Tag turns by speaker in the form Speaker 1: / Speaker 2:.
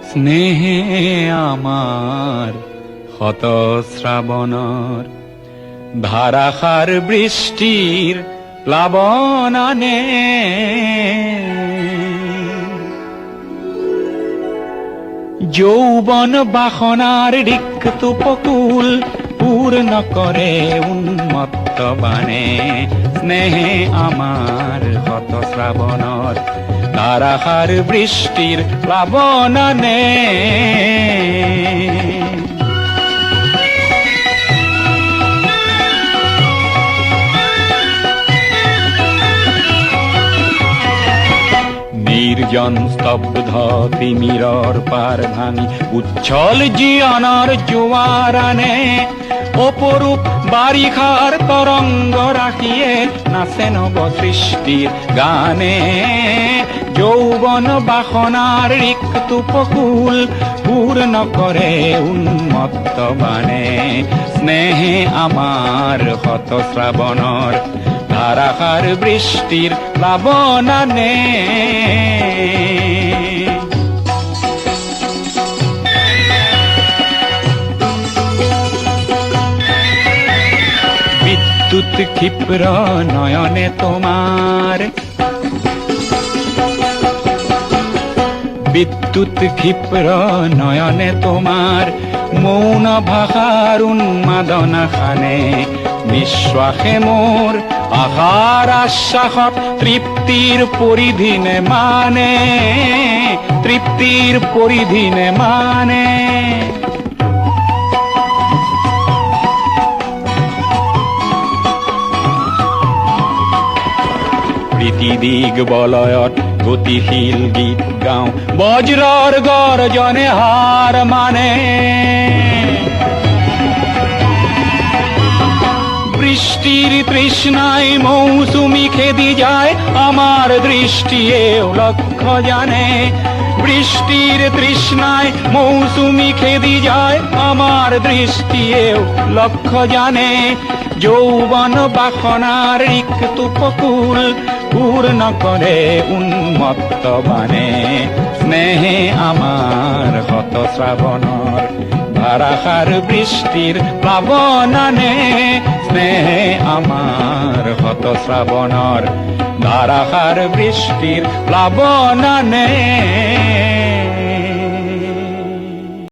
Speaker 1: স্নেহে আমার হত শ্রাবণর ধারাসার বৃষ্টির প্লাবনানে যৌবন বাসনার রিক্ত উপকূল পূর্ণ করে উন্মত্ত বানে স্নেহে আমার হত শ্রাবণর ধারাসার বৃষ্টির প্লাবনানে নির্জন স্তব্ধ তিমিরর পার ভাঙি উচ্ছল জীবনের জোয়ারানে অপরূপ বারিখার তরঙ্গ রাখিয়ে নাচে নব সৃষ্টির গানে যৌবন বাসনার রিক্ত উপকূল পূর্ণ করে উন্মত্ত বানে স্নেহে আমার হত শ্রাবণর ধারাসার বৃষ্টির প্লাবনানে বিদ্যুৎ ক্ষিপ্র নয়নে তোমার বিদ্যুৎ ক্ষিপ্র নয়নে তোমার মৌন ভাষার উন্মাদনা খানে নিঃশ্বাসে মোর আহার আশ্বাসত তৃপ্তির পরিধিনে মানে তৃপ্তির পরিধিনে মানে প্রীতিদিগ বলয়ত গতিশীল গীত গাও বজ্রর গর্জনে হার মানে বৃষ্টির তৃষ্ণায় মৌসুমি খেদি যায় আমার দৃষ্টি এও লক্ষ্য জানে বৃষ্টির তৃষ্ণায় মৌসুমি খেদি যায় আমার দৃষ্টি এও লক্ষ্য জানে যৌবন বাসনার রিক্ত উপকূল পূর্ণ করে উন্মত্ত বানে স্নেহে আমার হত শ্রাবণর ধারাসার বৃষ্টির প্লাবনানে স্নেহে আমার হত শ্রাবণর ধারাসার বৃষ্টির প্লাবনানে